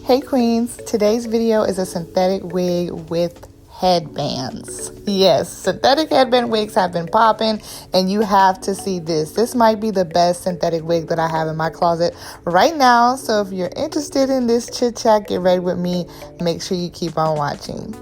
Hey queens, today's video is a synthetic wig with headbands. Yes, synthetic headband wigs have been popping and you have to see this. This might be the best synthetic wig that I have in my closet right now. So if you're interested in this chit chat, get ready with me. Make sure you keep on watching.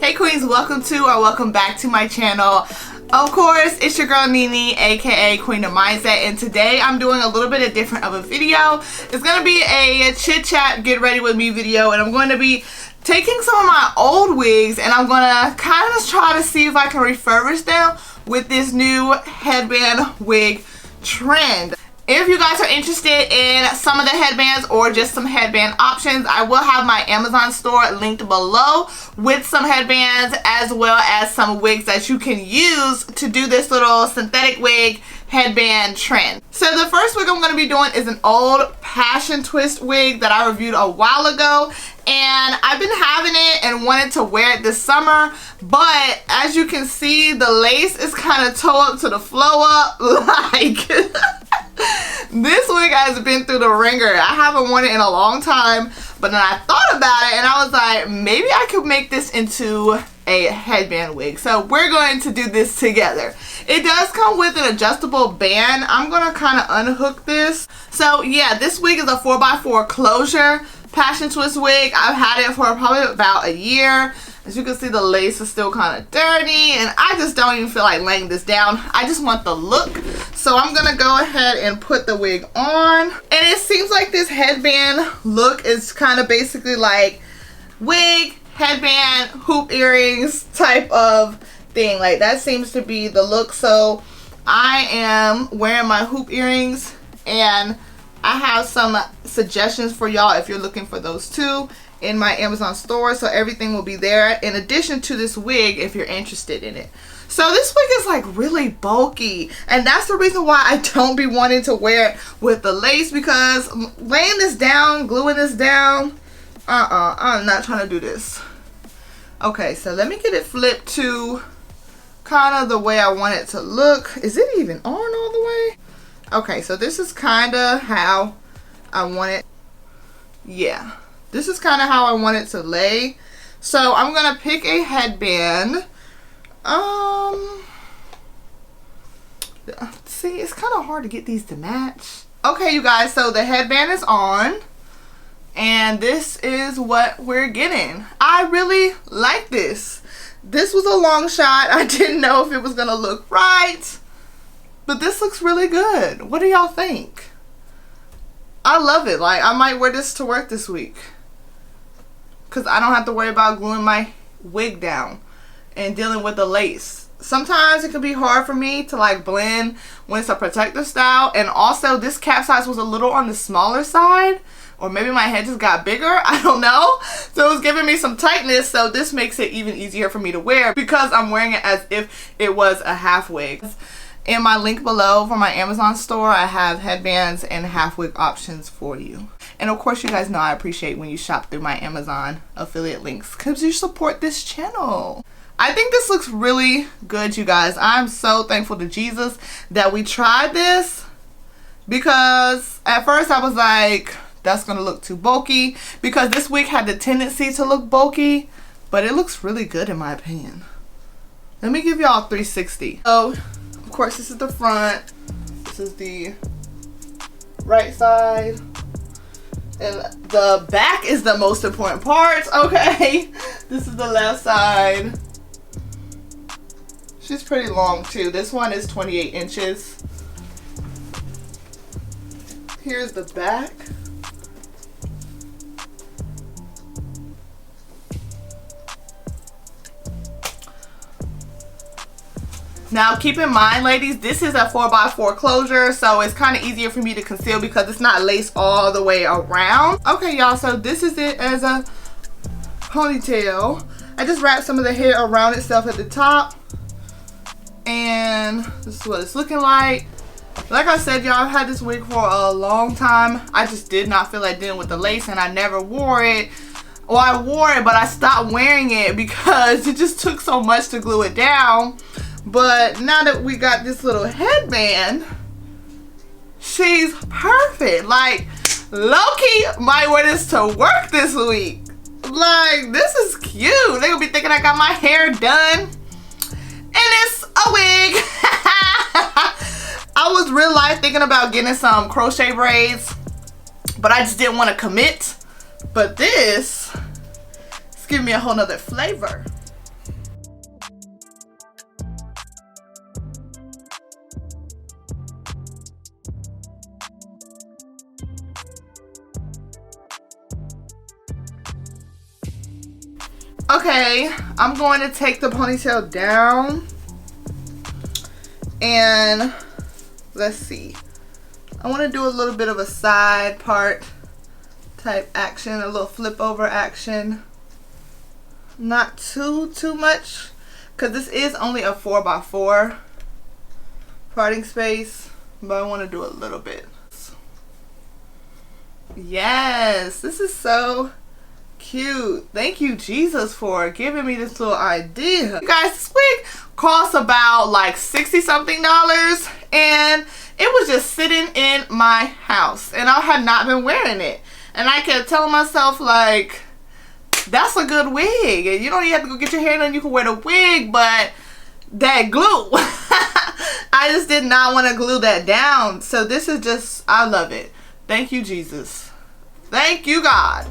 Hey queens, welcome back to my channel. Of course, it's your girl Nene, aka Queendom Mindset, and today I'm doing a little bit different of a video. It's gonna be a chit chat, get ready with me video, and I'm going to be taking some of my old wigs and I'm gonna kind of try to see if I can refurbish them with this new headband wig trend. If you guys are interested in some of the headbands or just some headband options, I will have my Amazon store linked below with some headbands as well as some wigs that you can use to do this little synthetic wig headband trend. So the first wig I'm going to be doing is an old passion twist wig that I reviewed a while ago, and I've been having it and wanted to wear it this summer, but as you can see, the lace is kind of toe up to the flow up like this wig has been through the ringer. I haven't worn it in a long time, but then I thought about it and I was like, maybe I could make this into a headband wig. So we're going to do this together. It does come with an adjustable band. I'm gonna kind of unhook this. So yeah, this wig is a 4x4 closure passion twist wig. I've had it for probably about a year. As you can see, the lace is still kind of dirty and I just don't even feel like laying this down. I just want the look. So I'm gonna go ahead and put the wig on. And it seems like this headband look is kind of basically like wig, headband, hoop earrings type of thing. Like that seems to be the look. So I am wearing my hoop earrings and I have some suggestions for y'all if you're looking for those too in my Amazon store. So everything will be there in addition to this wig if you're interested in it. So this wig is like really bulky, and that's the reason why I don't be wanting to wear it with the lace, because laying this down, gluing this down, I'm not trying to do this. Okay, so let me get it flipped to kind of the way I want it to look. Is it even on all the way? Okay, so this is kind of how I want it. Yeah, this is kind of how I want it to lay. So I'm gonna pick a headband. See, it's kind of hard to get these to match. Okay, you guys, so the headband is on. And this is what we're getting. I really like this. This was a long shot. I didn't know if it was gonna look right, but this looks really good. What do y'all think? I love it. Like, I might wear this to work this week because I don't have to worry about gluing my wig down and dealing with the lace. Sometimes it can be hard for me to like blend when it's a protective style, and also this cap size was a little on the smaller side, or maybe my head just got bigger, I don't know. So it was giving me some tightness, so this makes it even easier for me to wear because I'm wearing it as if it was a half wig. In my link below for my Amazon store, I have headbands and half wig options for you. And of course, you guys know I appreciate when you shop through my Amazon affiliate links because you support this channel. I think this looks really good, you guys. I'm so thankful to Jesus that we tried this, because at first I was like, that's gonna look too bulky, because this wig had the tendency to look bulky, but it looks really good in my opinion. Let me give y'all a 360. So, of course, this is the front. This is the right side. And the back is the most important part, okay? This is the left side. She's pretty long too. This one is 28 inches. Here's the back. Now keep in mind, ladies, this is a 4x4 closure, so it's kind of easier for me to conceal because it's not laced all the way around. Okay, y'all, so this is it as a ponytail. I just wrapped some of the hair around itself at the top, and this is what it's looking like. Like I said, y'all, I've had this wig for a long time. I just did not feel like dealing with the lace, and I never wore it. Well, I wore it, but I stopped wearing it because it just took so much to glue it down. But now that we got this little headband, she's perfect. Like, low-key might wear this to work this week. Like, this is cute. They gonna be thinking I got my hair done. And it's a wig. I was real life thinking about getting some crochet braids, but I just didn't want to commit. But this is giving me a whole nother flavor. Okay, I'm going to take the ponytail down and let's see. I want to do a little bit of a side part type action, a little flip over action. Not too much, because this is only a 4x4 parting space, but I want to do a little bit. Yes, this is so cute. Thank you, Jesus, for giving me this little idea. You guys, this wig costs about like $60 something, and it was just sitting in my house and I had not been wearing it, and I kept telling myself, like, that's a good wig and you don't even have to go get your hair done, you can wear the wig, but that glue I just did not want to glue that down. So this is just, I love it. Thank you, Jesus. Thank you, God.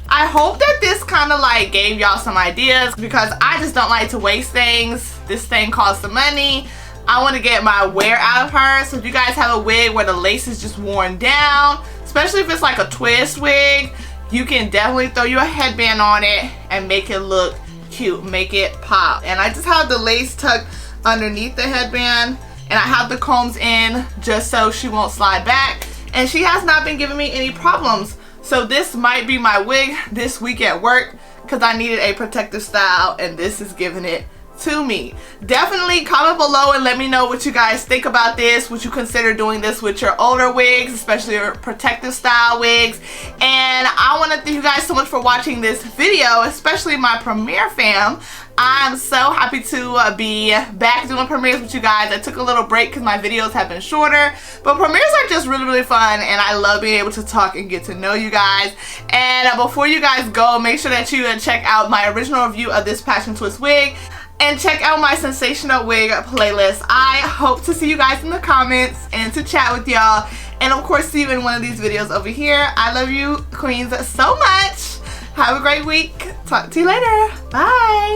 I hope that this kind of like gave y'all some ideas, because I just don't like to waste things. This thing costs some money. I want to get my wear out of her. So if you guys have a wig where the lace is just worn down, especially if it's like a twist wig, you can definitely throw you a headband on it and make it look cute, make it pop. And I just have the lace tucked underneath the headband, and I have the combs in just so she won't slide back, and she has not been giving me any problems. So this might be my wig this week at work, because I needed a protective style and this is giving it to me. Definitely comment below and let me know what you guys think about this. Would you consider doing this with your older wigs, especially your protective style wigs? And I want to thank you guys so much for watching this video, especially my premiere fam. I'm so happy to be back doing premieres with you guys. I took a little break because my videos have been shorter, but premieres are just really fun, and I love being able to talk and get to know you guys. And before you guys go, make sure that you check out my original review of this Passion Twist wig, and check out my Sensational wig playlist. I hope to see you guys in the comments and to chat with y'all, and of course see you in one of these videos over here. I love you queens so much. Have a great week. Talk to you later. Bye.